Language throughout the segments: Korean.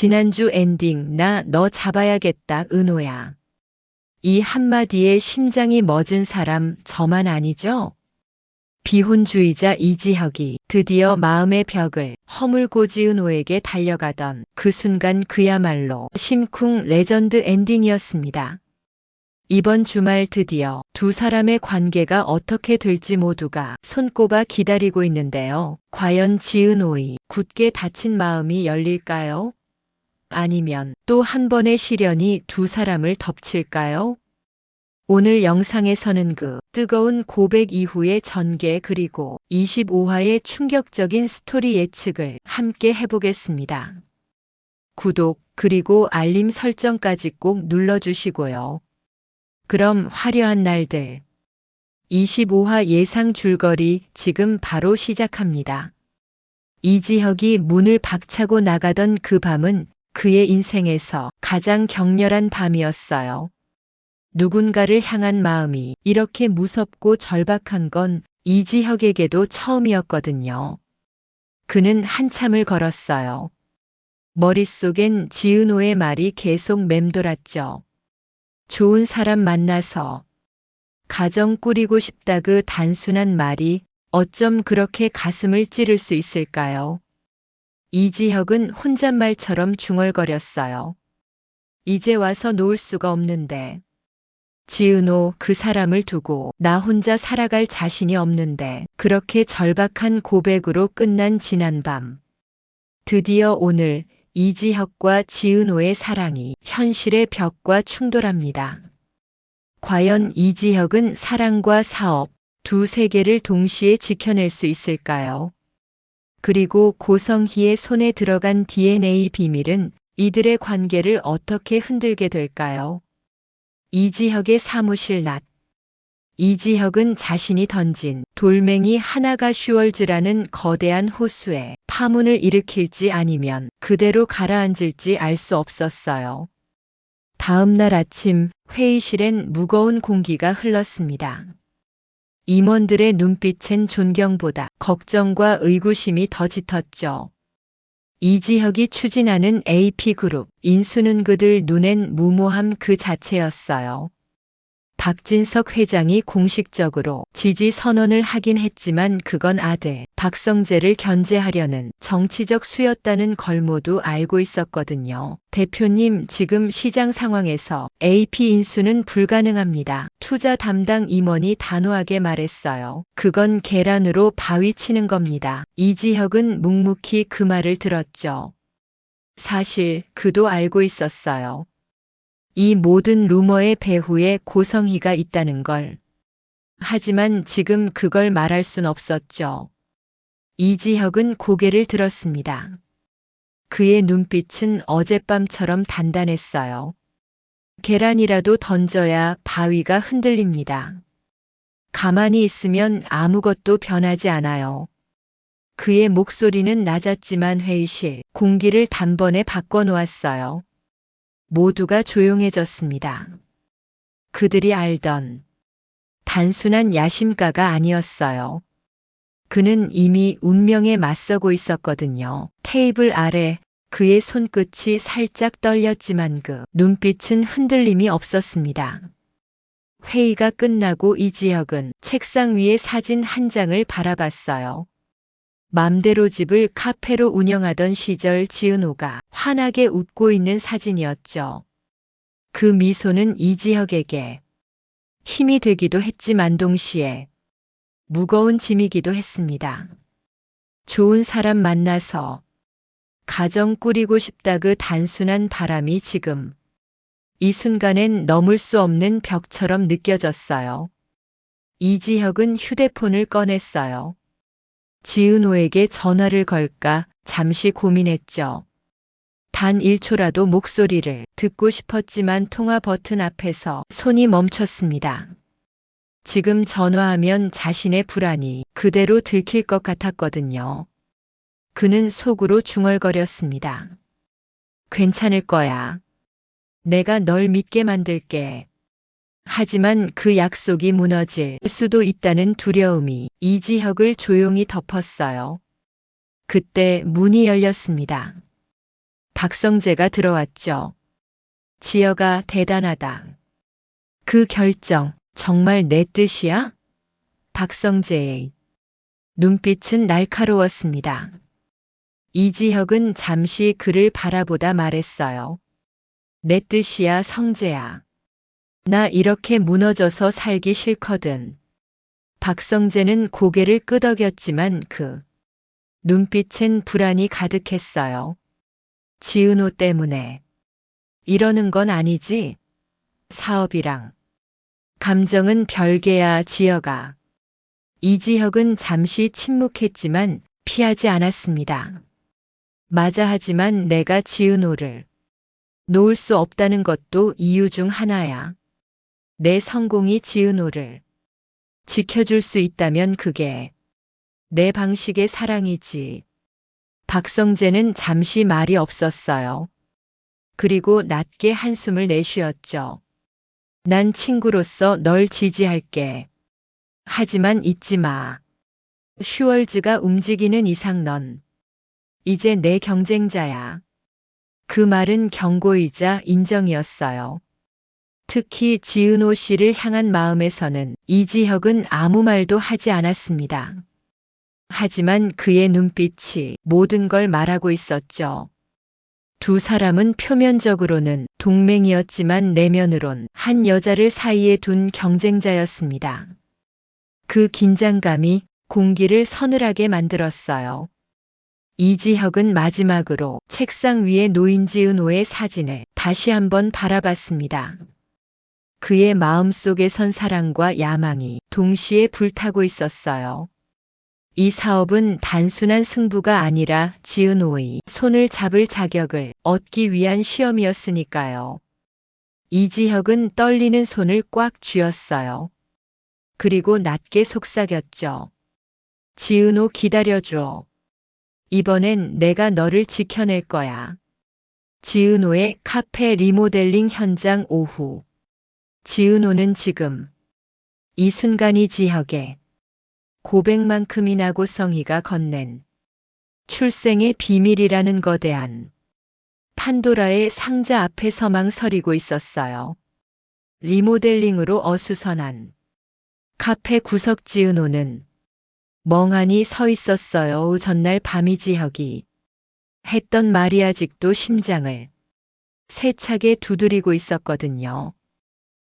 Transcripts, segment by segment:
지난주 엔딩 나 너 잡아야겠다 은호야. 이 한마디에 심장이 멎은 사람 저만 아니죠? 비혼주의자 이지혁이 드디어 마음의 벽을 허물고 지은호에게 달려가던 그 순간 그야말로 심쿵 레전드 엔딩이었습니다. 이번 주말 드디어 두 사람의 관계가 어떻게 될지 모두가 손꼽아 기다리고 있는데요. 과연 지은호의 굳게 닫힌 마음이 열릴까요? 아니면 또 한 번의 시련이 두 사람을 덮칠까요? 오늘 영상에서는 그 뜨거운 고백 이후의 전개 그리고 25화의 충격적인 스토리 예측을 함께 해보겠습니다. 구독 그리고 알림 설정까지 꼭 눌러주시고요. 그럼 화려한 날들 25화 예상 줄거리 지금 바로 시작합니다. 이지혁이 문을 박차고 나가던 그 밤은 그의 인생에서 가장 격렬한 밤이었어요. 누군가를 향한 마음이 이렇게 무섭고 절박한 건 이지혁에게도 처음이었거든요. 그는 한참을 걸었어요. 머릿속엔 지은호의 말이 계속 맴돌았죠. 좋은 사람 만나서 가정 꾸리고 싶다 그 단순한 말이 어쩜 그렇게 가슴을 찌를 수 있을까요? 이지혁은 혼잣말처럼 중얼거렸어요. 이제 와서 놓을 수가 없는데. 지은호 그 사람을 두고 나 혼자 살아갈 자신이 없는데 그렇게 절박한 고백으로 끝난 지난밤. 드디어 오늘 이지혁과 지은호의 사랑이 현실의 벽과 충돌합니다. 과연 이지혁은 사랑과 사업 두 세계를 동시에 지켜낼 수 있을까요? 그리고 고성희의 손에 들어간 DNA 비밀은 이들의 관계를 어떻게 흔들게 될까요? 이지혁의 사무실 낮. 이지혁은 자신이 던진 돌멩이 하나가 슈월즈라는 거대한 호수에 파문을 일으킬지 아니면 그대로 가라앉을지 알 수 없었어요. 다음 날 아침 회의실엔 무거운 공기가 흘렀습니다. 임원들의 눈빛엔 존경보다 걱정과 의구심이 더 짙었죠. 이지혁이 추진하는 AP그룹 인수는 그들 눈엔 무모함 그 자체였어요. 박진석 회장이 공식적으로 지지 선언을 하긴 했지만 그건 아들 박성재를 견제하려는 정치적 수였다는 걸 모두 알고 있었거든요. 대표님, 지금 시장 상황에서 AP 인수는 불가능합니다. 투자 담당 임원이 단호하게 말했어요. 그건 계란으로 바위 치는 겁니다. 이지혁은 묵묵히 그 말을 들었죠. 사실 그도 알고 있었어요. 이 모든 루머의 배후에 고성희가 있다는 걸. 하지만 지금 그걸 말할 순 없었죠. 이지혁은 고개를 들었습니다. 그의 눈빛은 어젯밤처럼 단단했어요. 계란이라도 던져야 바위가 흔들립니다. 가만히 있으면 아무것도 변하지 않아요. 그의 목소리는 낮았지만 회의실 공기를 단번에 바꿔놓았어요. 모두가 조용해졌습니다. 그들이 알던 단순한 야심가가 아니었어요. 그는 이미 운명에 맞서고 있었거든요. 테이블 아래 그의 손끝이 살짝 떨렸지만 그 눈빛은 흔들림이 없었습니다. 회의가 끝나고 이지혁은 책상 위에 사진 한 장을 바라봤어요. 맘대로 집을 카페로 운영하던 시절 지은호가 환하게 웃고 있는 사진이었죠. 그 미소는 이지혁에게 힘이 되기도 했지만 동시에 무거운 짐이기도 했습니다. 좋은 사람 만나서 가정 꾸리고 싶다 그 단순한 바람이 지금 이 순간엔 넘을 수 없는 벽처럼 느껴졌어요. 이지혁은 휴대폰을 꺼냈어요. 지은호에게 전화를 걸까 잠시 고민했죠. 단 1초라도 목소리를 듣고 싶었지만 통화 버튼 앞에서 손이 멈췄습니다. 지금 전화하면 자신의 불안이 그대로 들킬 것 같았거든요. 그는 속으로 중얼거렸습니다. 괜찮을 거야. 내가 널 믿게 만들게. 하지만 그 약속이 무너질 수도 있다는 두려움이 이지혁을 조용히 덮었어요. 그때 문이 열렸습니다. 박성재가 들어왔죠. 지여가 대단하다. 그 결정 정말 내 뜻이야? 박성재의 눈빛은 날카로웠습니다. 이지혁은 잠시 그를 바라보다 말했어요. 내 뜻이야, 성재야. 나 이렇게 무너져서 살기 싫거든. 박성재는 고개를 끄덕였지만 그 눈빛엔 불안이 가득했어요. 지은호 때문에. 이러는 건 아니지? 사업이랑. 감정은 별개야, 지여가. 이지혁은 잠시 침묵했지만 피하지 않았습니다. 맞아, 하지만 내가 지은호를 놓을 수 없다는 것도 이유 중 하나야. 내 성공이 지은호를 지켜줄 수 있다면 그게 내 방식의 사랑이지. 박성재는 잠시 말이 없었어요. 그리고 낮게 한숨을 내쉬었죠. 난 친구로서 널 지지할게. 하지만 잊지 마. 슈월즈가 움직이는 이상 넌 이제 내 경쟁자야. 그 말은 경고이자 인정이었어요. 특히 지은호 씨를 향한 마음에서는 이지혁은 아무 말도 하지 않았습니다. 하지만 그의 눈빛이 모든 걸 말하고 있었죠. 두 사람은 표면적으로는 동맹이었지만 내면으론 한 여자를 사이에 둔 경쟁자였습니다. 그 긴장감이 공기를 서늘하게 만들었어요. 이지혁은 마지막으로 책상 위에 놓인 지은호의 사진을 다시 한번 바라봤습니다. 그의 마음속에선 사랑과 야망이 동시에 불타고 있었어요. 이 사업은 단순한 승부가 아니라 지은호의 손을 잡을 자격을 얻기 위한 시험이었으니까요. 이지혁은 떨리는 손을 꽉 쥐었어요. 그리고 낮게 속삭였죠. 지은호, 기다려줘. 이번엔 내가 너를 지켜낼 거야. 지은호의 카페 리모델링 현장 오후. 지은호는 지금 이 순간이 지혁의 고백만큼이나 고성희가 건넨 출생의 비밀이라는 거대한 판도라의 상자 앞에 서망서리고 있었어요. 리모델링으로 어수선한 카페 구석. 지은호는 멍하니 서 있었어요. 전날 밤이 지혁이 했던 말이 아직도 심장을 세차게 두드리고 있었거든요.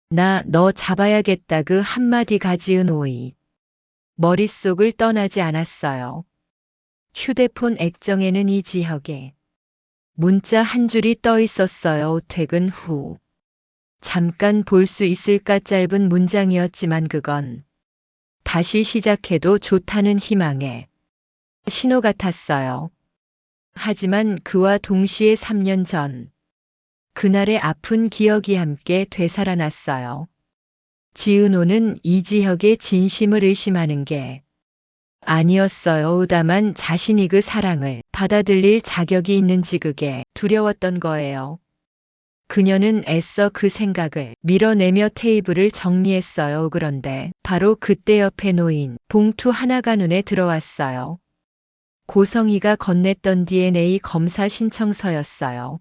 나 너 잡아야겠다. 그 한마디가 지은호의 머릿속을 떠나지 않았어요. 휴대폰 액정에는 이지혁의 문자 한 줄이 떠 있었어요. 퇴근 후. 잠깐 볼 수 있을까. 짧은 문장이었지만 그건 다시 시작해도 좋다는 희망의 신호 같았어요. 하지만 그와 동시에 3년 전 그날의 아픈 기억이 함께 되살아났어요. 지은호는 이지혁의 진심을 의심하는 게 아니었어요. 다만 자신이 그 사랑을 받아들일 자격이 있는지 그게 두려웠던 거예요. 그녀는 애써 그 생각을 밀어내며 테이블을 정리했어요. 그런데 바로 그때 옆에 놓인 봉투 하나가 눈에 들어왔어요. 고성희가 건넸던 DNA 검사 신청서였어요.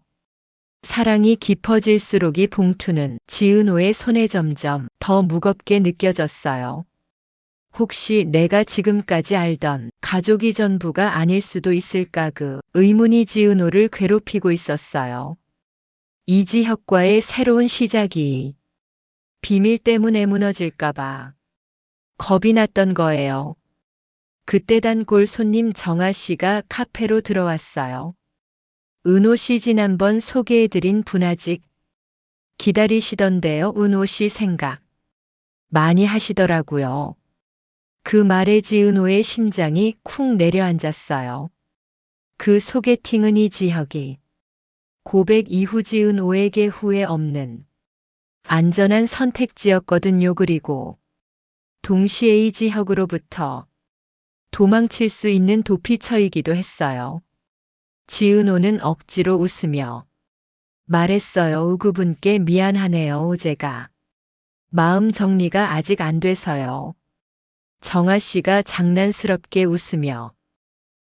사랑이 깊어질수록 이 봉투는 지은호의 손에 점점 더 무겁게 느껴졌어요. 혹시 내가 지금까지 알던 가족이 전부가 아닐 수도 있을까. 그 의문이 지은호를 괴롭히고 있었어요. 이지혁과의 새로운 시작이 비밀 때문에 무너질까봐 겁이 났던 거예요. 그때 단골 손님 정아 씨가 카페로 들어왔어요. 은호 씨, 지난번 소개해드린 분 아직 기다리시던데요. 은호 씨 생각 많이 하시더라고요. 그 말에 지은호의 심장이 쿵 내려앉았어요. 그 소개팅은 이지혁이 고백 이후 지은호에게 후회 없는 안전한 선택지였거든요. 그리고 동시에 이지혁으로부터 도망칠 수 있는 도피처이기도 했어요. 지은호는 억지로 웃으며 말했어요. 그분께 미안하네요. 제가 마음 정리가 아직 안 돼서요. 정아 씨가 장난스럽게 웃으며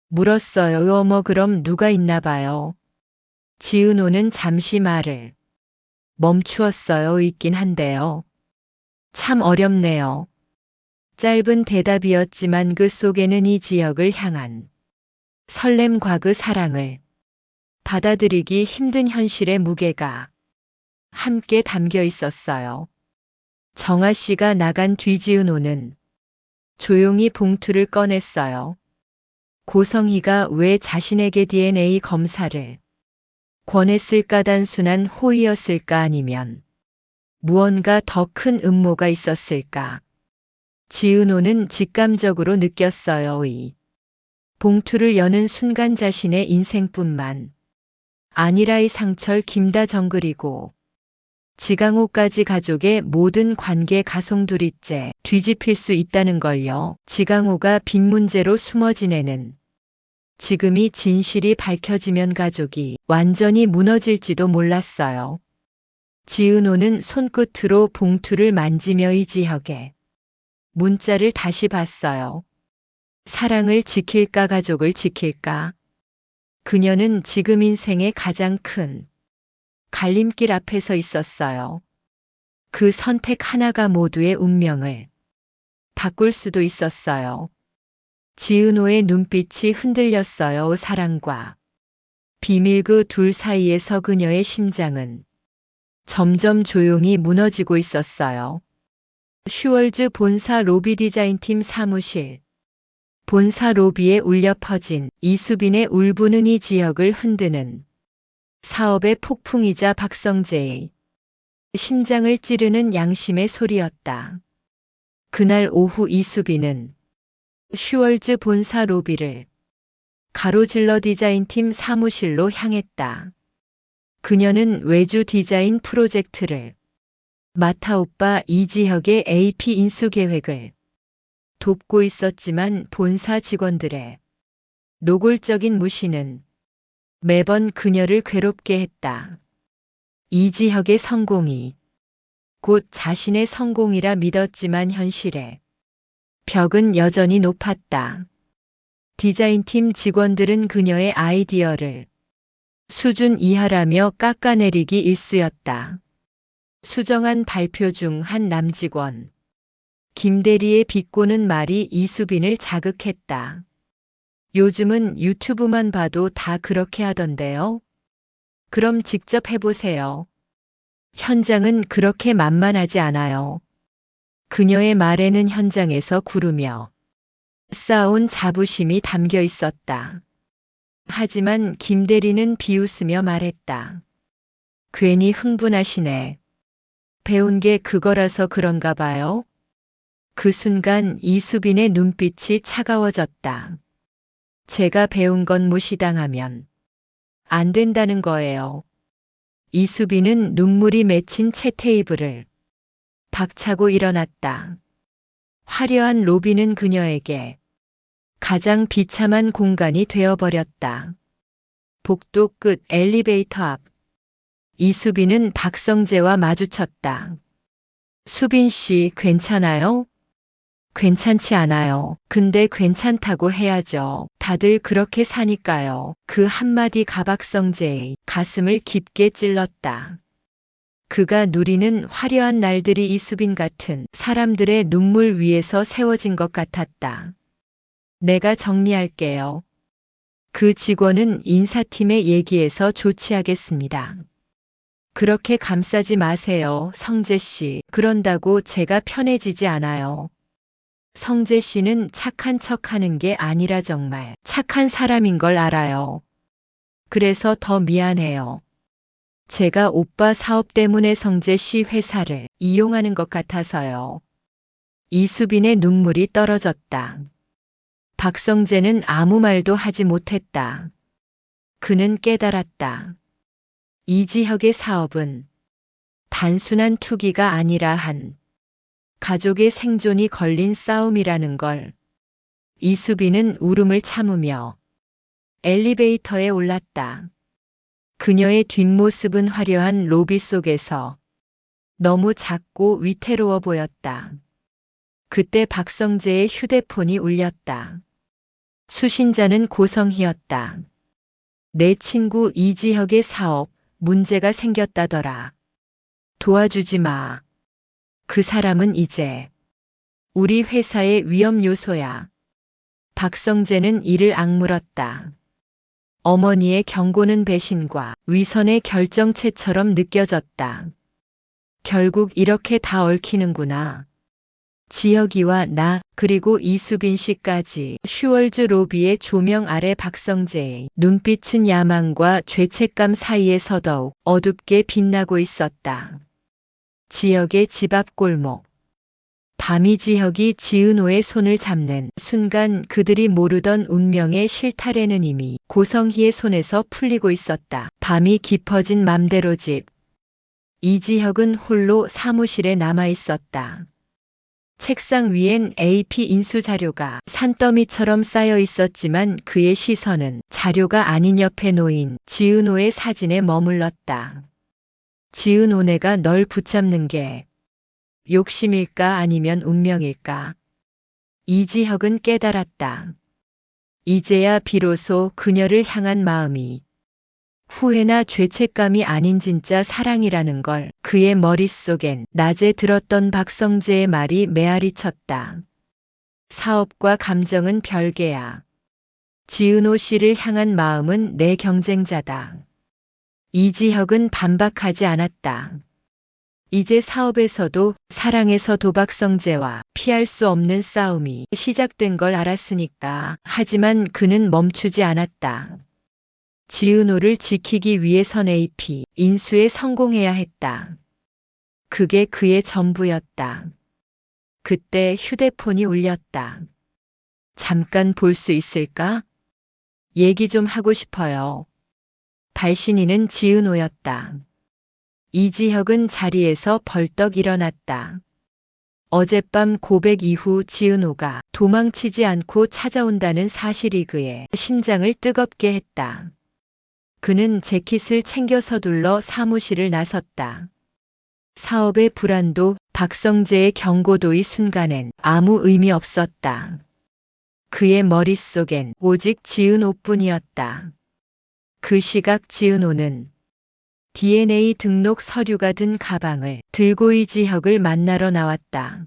물었어요. 어머, 그럼 누가 있나 봐요. 지은호는 잠시 말을 멈추었어요. 있긴 한데요. 참 어렵네요. 짧은 대답이었지만 그 속에는 이 지역을 향한 설렘과 그 사랑을 받아들이기 힘든 현실의 무게가 함께 담겨 있었어요. 정아 씨가 나간 뒤 지은호는 조용히 봉투를 꺼냈어요. 고성희가 왜 자신에게 DNA 검사를 권했을까? 단순한 호의였을까? 아니면 무언가 더 큰 음모가 있었을까? 지은호는 직감적으로 느꼈어요. 이 봉투를 여는 순간 자신의 인생뿐만 아니라 이상철, 김다정 그리고 지강호까지 가족의 모든 관계 가송두리째 뒤집힐 수 있다는 걸요. 지강호가 빚 문제로 숨어 지내는 지금이 진실이 밝혀지면 가족이 완전히 무너질지도 몰랐어요. 지은호는 손끝으로 봉투를 만지며 이지혁의 문자를 다시 봤어요. 사랑을 지킬까 가족을 지킬까? 그녀는 지금 인생의 가장 큰 갈림길 앞에 서 있었어요. 그 선택 하나가 모두의 운명을 바꿀 수도 있었어요. 지은호의 눈빛이 흔들렸어요. 사랑과 비밀 그 둘 사이에서 그녀의 심장은 점점 조용히 무너지고 있었어요. 슈월즈 본사 로비 디자인팀 사무실. 본사 로비에 울려 퍼진 이수빈의 울부는 이 지역을 흔드는 사업의 폭풍이자 박성재의 심장을 찌르는 양심의 소리였다. 그날 오후 이수빈은 슈월즈 본사 로비를 가로질러 디자인팀 사무실로 향했다. 그녀는 외주 디자인 프로젝트를 맡아 오빠 이지혁의 AP 인수 계획을 돕고 있었지만 본사 직원들의 노골적인 무시는 매번 그녀를 괴롭게 했다. 이지혁의 성공이 곧 자신의 성공이라 믿었지만 현실의 벽은 여전히 높았다. 디자인팀 직원들은 그녀의 아이디어를 수준 이하라며 깎아내리기 일쑤였다. 수정한 발표 중 한 남직원 김대리의 비꼬는 말이 이수빈을 자극했다. 요즘은 유튜브만 봐도 다 그렇게 하던데요. 그럼 직접 해보세요. 현장은 그렇게 만만하지 않아요. 그녀의 말에는 현장에서 구르며 쌓아온 자부심이 담겨 있었다. 하지만 김대리는 비웃으며 말했다. 괜히 흥분하시네. 배운 게 그거라서 그런가 봐요. 그 순간 이수빈의 눈빛이 차가워졌다. 제가 배운 건 무시당하면 안 된다는 거예요. 이수빈은 눈물이 맺힌 채 테이블을 박차고 일어났다. 화려한 로비는 그녀에게 가장 비참한 공간이 되어버렸다. 복도 끝 엘리베이터 앞. 이수빈은 박성재와 마주쳤다. 수빈 씨, 괜찮아요? 괜찮지 않아요. 근데 괜찮다고 해야죠. 다들 그렇게 사니까요. 그 한마디가 박성재의 가슴을 깊게 찔렀다. 그가 누리는 화려한 날들이 이수빈 같은 사람들의 눈물 위에서 세워진 것 같았다. 내가 정리할게요. 그 직원은 인사팀에 얘기해서 조치하겠습니다. 그렇게 감싸지 마세요, 성재 씨. 그런다고 제가 편해지지 않아요. 성재 씨는 착한 척 하는 게 아니라 정말 착한 사람인 걸 알아요. 그래서 더 미안해요. 제가 오빠 사업 때문에 성재 씨 회사를 이용하는 것 같아서요. 이수빈의 눈물이 떨어졌다. 박성재는 아무 말도 하지 못했다. 그는 깨달았다. 이지혁의 사업은 단순한 투기가 아니라 한 가족의 생존이 걸린 싸움이라는 걸. 이수빈은 울음을 참으며 엘리베이터에 올랐다. 그녀의 뒷모습은 화려한 로비 속에서 너무 작고 위태로워 보였다. 그때 박성재의 휴대폰이 울렸다. 수신자는 고성희였다. 내 친구 이지혁의 사업 문제가 생겼다더라. 도와주지 마. 그 사람은 이제 우리 회사의 위험 요소야. 박성재는 이를 악물었다. 어머니의 경고는 배신과 위선의 결정체처럼 느껴졌다. 결국 이렇게 다 얽히는구나. 지혁이와 나 그리고 이수빈 씨까지. 슈월즈 로비의 조명 아래 박성재의 눈빛은 야망과 죄책감 사이에 더욱 어둡게 빛나고 있었다. 지혁의 집 앞 골목. 밤이 지혁이 지은호의 손을 잡는 순간 그들이 모르던 운명의 실타래는 이미 고성희의 손에서 풀리고 있었다. 밤이 깊어진 맘대로 집. 이지혁은 홀로 사무실에 남아 있었다. 책상 위엔 AP 인수 자료가 산더미처럼 쌓여 있었지만 그의 시선은 자료가 아닌 옆에 놓인 지은호의 사진에 머물렀다. 지은호네가 널 붙잡는 게 욕심일까 아니면 운명일까? 이지혁은 깨달았다. 이제야 비로소 그녀를 향한 마음이 후회나 죄책감이 아닌 진짜 사랑이라는 걸. 그의 머릿속엔 낮에 들었던 박성재의 말이 메아리 쳤다. 사업과 감정은 별개야. 지은호 씨를 향한 마음은 내 경쟁자다. 이지혁은 반박하지 않았다. 이제 사업에서도 사랑에서도 박성재와 피할 수 없는 싸움이 시작된 걸 알았으니까. 하지만 그는 멈추지 않았다. 지은호를 지키기 위해선 AP 인수에 성공해야 했다. 그게 그의 전부였다. 그때 휴대폰이 울렸다. 잠깐 볼 수 있을까? 얘기 좀 하고 싶어요. 발신인은 지은호였다. 이지혁은 자리에서 벌떡 일어났다. 어젯밤 고백 이후 지은호가 도망치지 않고 찾아온다는 사실이 그의 심장을 뜨겁게 했다. 그는 재킷을 챙겨 서둘러 사무실을 나섰다. 사업의 불안도 박성재의 경고도 이 순간엔 아무 의미 없었다. 그의 머릿속엔 오직 지은호뿐이었다. 그 시각 지은호는 DNA 등록 서류가 든 가방을 들고 이지혁을 만나러 나왔다.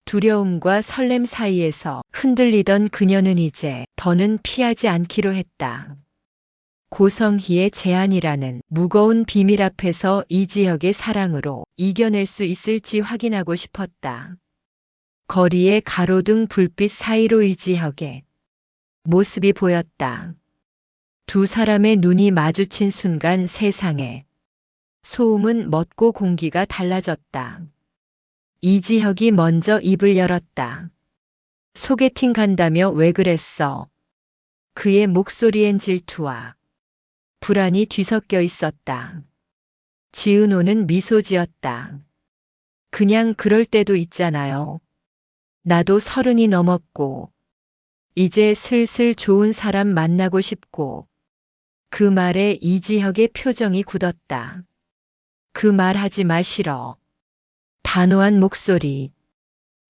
두려움과 설렘 사이에서 흔들리던 그녀는 이제 더는 피하지 않기로 했다. 고성희의 제안이라는 무거운 비밀 앞에서 이지혁의 사랑으로 이겨낼 수 있을지 확인하고 싶었다. 거리의 가로등 불빛 사이로 이지혁의 모습이 보였다. 두 사람의 눈이 마주친 순간 세상에 소음은 멎고 공기가 달라졌다. 이지혁이 먼저 입을 열었다. 소개팅 간다며 왜 그랬어? 그의 목소리엔 질투와 불안이 뒤섞여 있었다. 지은호는 미소 지었다. 그냥 그럴 때도 있잖아요. 나도 30이 넘었고 이제 슬슬 좋은 사람 만나고 싶고. 그 말에 이지혁의 표정이 굳었다. 그 말 하지 마 싫어. 단호한 목소리.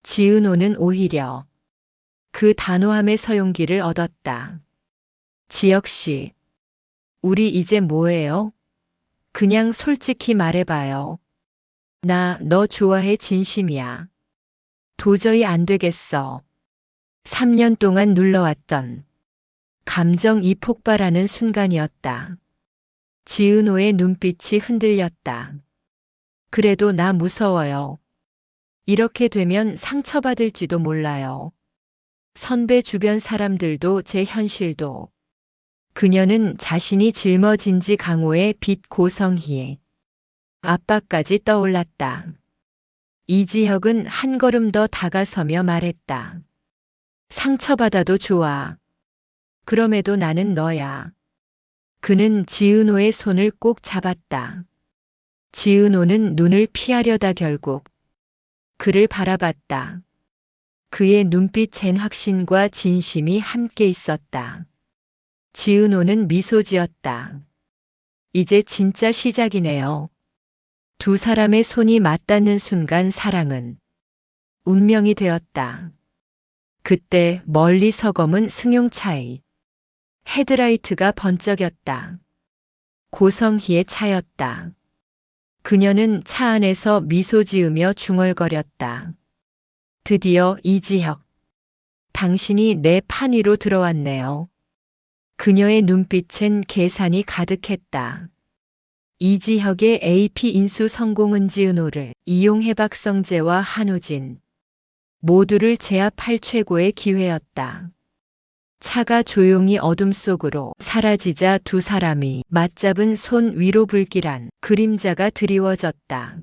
지은호는 오히려 그 단호함에서 용기를 얻었다. 지혁 씨, 우리 이제 뭐해요? 그냥 솔직히 말해봐요. 나 너 좋아해 진심이야. 도저히 안 되겠어. 3년 동안 눌러왔던 감정이 폭발하는 순간이었다. 지은호의 눈빛이 흔들렸다. 그래도 나 무서워요. 이렇게 되면 상처받을지도 몰라요. 선배 주변 사람들도 제 현실도. 그녀는 자신이 짊어진 지 강호의 빛 고성희의 압박까지 떠올랐다. 이지혁은 한 걸음 더 다가서며 말했다. 상처받아도 좋아. 그럼에도 나는 너야. 그는 지은호의 손을 꼭 잡았다. 지은호는 눈을 피하려다 결국 그를 바라봤다. 그의 눈빛엔 확신과 진심이 함께 있었다. 지은호는 미소 지었다. 이제 진짜 시작이네요. 두 사람의 손이 맞닿는 순간 사랑은 운명이 되었다. 그때 멀리 서검은 승용차의 헤드라이트가 번쩍였다. 고성희의 차였다. 그녀는 차 안에서 미소 지으며 중얼거렸다. 드디어 이지혁. 당신이 내 판 위로 들어왔네요. 그녀의 눈빛엔 계산이 가득했다. 이지혁의 AP 인수 성공은 지은호를 이용해 박성재와 한우진 모두를 제압할 최고의 기회였다. 차가 조용히 어둠 속으로 사라지자 두 사람이 맞잡은 손 위로 불길한 그림자가 드리워졌다.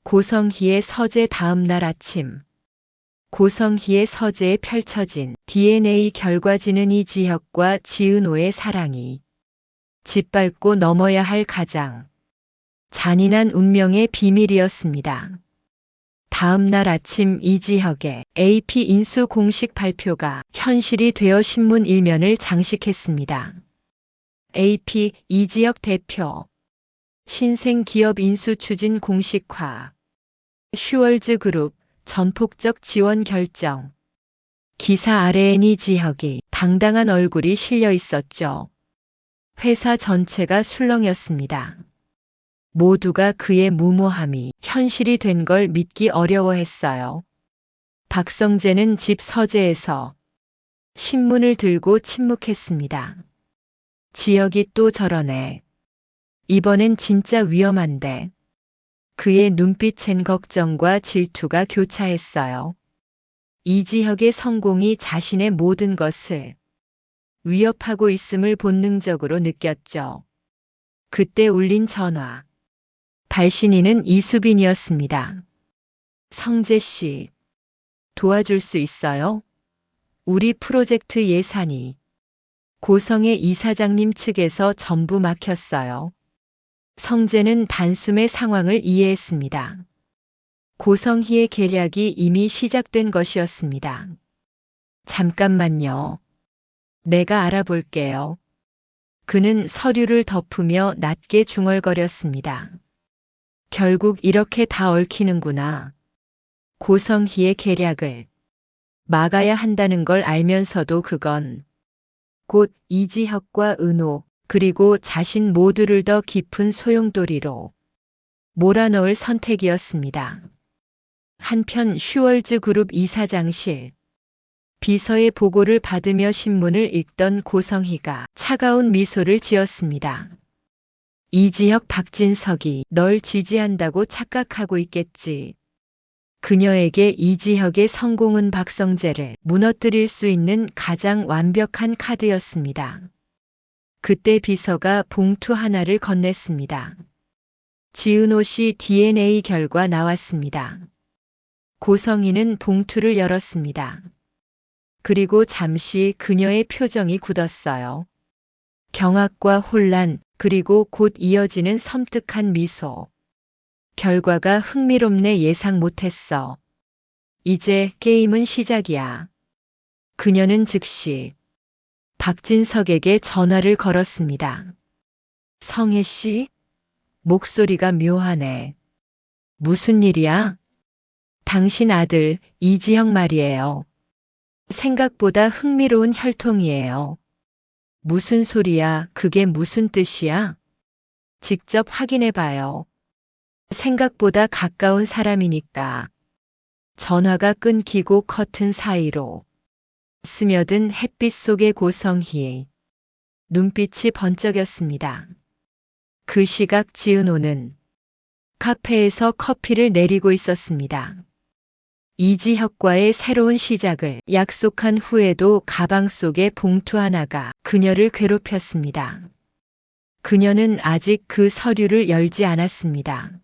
고성희의 서재 다음 날 아침. 고성희의 서재에 펼쳐진 DNA 결과지는 이지혁과 지은호의 사랑이 짓밟고 넘어야 할 가장 잔인한 운명의 비밀이었습니다. 다음 날 아침 이지혁의 AP 인수 공식 발표가 현실이 되어 신문 일면을 장식했습니다. AP 이지혁 대표 신생 기업 인수 추진 공식화 슈월즈 그룹 전폭적 지원 결정. 기사 아래엔 이지혁이 당당한 얼굴이 실려 있었죠. 회사 전체가 술렁였습니다. 모두가 그의 무모함이 현실이 된 걸 믿기 어려워했어요. 박성재는 집 서재에서 신문을 들고 침묵했습니다. 지혁이 또 저러네. 이번엔 진짜 위험한데. 그의 눈빛엔 걱정과 질투가 교차했어요. 이지혁의 성공이 자신의 모든 것을 위협하고 있음을 본능적으로 느꼈죠. 그때 울린 전화. 발신인은 이수빈이었습니다. 성재 씨, 도와줄 수 있어요? 우리 프로젝트 예산이 고성의 이사장님 측에서 전부 막혔어요. 성재는 단숨에 상황을 이해했습니다. 고성희의 계략이 이미 시작된 것이었습니다. 잠깐만요. 내가 알아볼게요. 그는 서류를 덮으며 낮게 중얼거렸습니다. 결국 이렇게 다 얽히는구나. 고성희의 계략을 막아야 한다는 걸 알면서도 그건 곧 이지혁과 은호 그리고 자신 모두를 더 깊은 소용돌이로 몰아넣을 선택이었습니다. 한편 슈월즈 그룹 이사장실 비서의 보고를 받으며 신문을 읽던 고성희가 차가운 미소를 지었습니다. 이지혁 박진석이 널 지지한다고 착각하고 있겠지. 그녀에게 이지혁의 성공은 박성재를 무너뜨릴 수 있는 가장 완벽한 카드였습니다. 그때 비서가 봉투 하나를 건넸습니다. 지은호 씨 DNA 결과 나왔습니다. 고성희는 봉투를 열었습니다. 그리고 잠시 그녀의 표정이 굳었어요. 경악과 혼란, 그리고 곧 이어지는 섬뜩한 미소. 결과가 흥미롭네. 예상 못했어. 이제 게임은 시작이야. 그녀는 즉시 박진석에게 전화를 걸었습니다. 성혜 씨? 목소리가 묘하네. 무슨 일이야? 당신 아들 이지혁 말이에요. 생각보다 흥미로운 혈통이에요. 무슨 소리야? 그게 무슨 뜻이야? 직접 확인해 봐요. 생각보다 가까운 사람이니까. 전화가 끊기고 커튼 사이로 스며든 햇빛 속의 고성희. 눈빛이 번쩍였습니다. 그 시각 지은호는 카페에서 커피를 내리고 있었습니다. 이지혁과의 새로운 시작을 약속한 후에도 가방 속의 봉투 하나가 그녀를 괴롭혔습니다. 그녀는 아직 그 서류를 열지 않았습니다.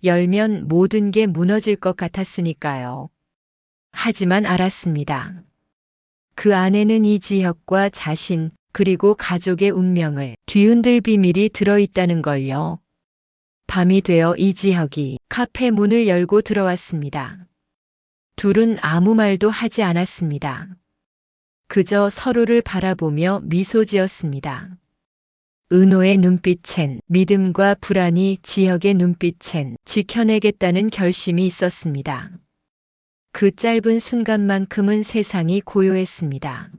열면 모든 게 무너질 것 같았으니까요. 하지만 알았습니다. 그 안에는 이지혁과 자신 그리고 가족의 운명을 뒤흔들 비밀이 들어있다는 걸요. 밤이 되어 이지혁이 카페 문을 열고 들어왔습니다. 둘은 아무 말도 하지 않았습니다. 그저 서로를 바라보며 미소 지었습니다. 은호의 눈빛엔 믿음과 불안이, 지혁의 눈빛엔 지켜내겠다는 결심이 있었습니다. 그 짧은 순간만큼은 세상이 고요했습니다.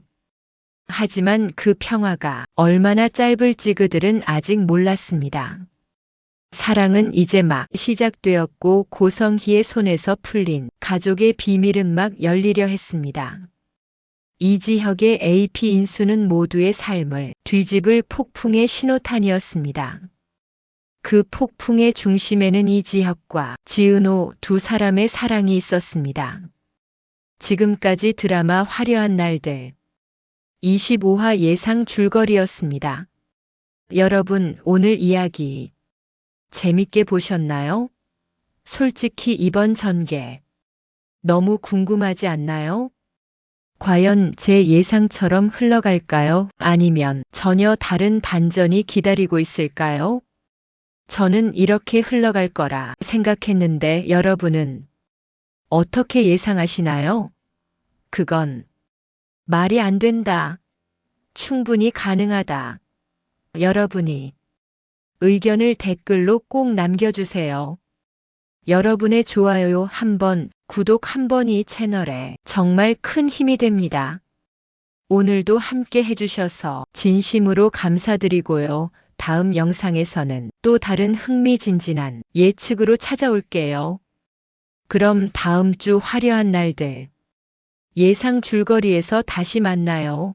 하지만 그 평화가 얼마나 짧을지 그들은 아직 몰랐습니다. 사랑은 이제 막 시작되었고 고성희의 손에서 풀린 가족의 비밀은 막 열리려 했습니다. 이지혁의 AP 인수는 모두의 삶을 뒤집을 폭풍의 신호탄이었습니다. 그 폭풍의 중심에는 이지혁과 지은호 두 사람의 사랑이 있었습니다. 지금까지 드라마 화려한 날들 25화 예상 줄거리였습니다. 여러분, 오늘 이야기 재밌게 보셨나요? 솔직히 이번 전개 너무 궁금하지 않나요? 과연 제 예상처럼 흘러갈까요? 아니면 전혀 다른 반전이 기다리고 있을까요? 저는 이렇게 흘러갈 거라 생각했는데 여러분은 어떻게 예상하시나요? 그건 말이 안 된다. 충분히 가능하다. 여러분이 의견을 댓글로 꼭 남겨주세요. 여러분의 좋아요 한 번, 구독 한 번이 채널에 정말 큰 힘이 됩니다. 오늘도 함께 해주셔서 진심으로 감사드리고요. 다음 영상에서는 또 다른 흥미진진한 예측으로 찾아올게요. 그럼 다음 주 화려한 날들 예상 줄거리에서 다시 만나요.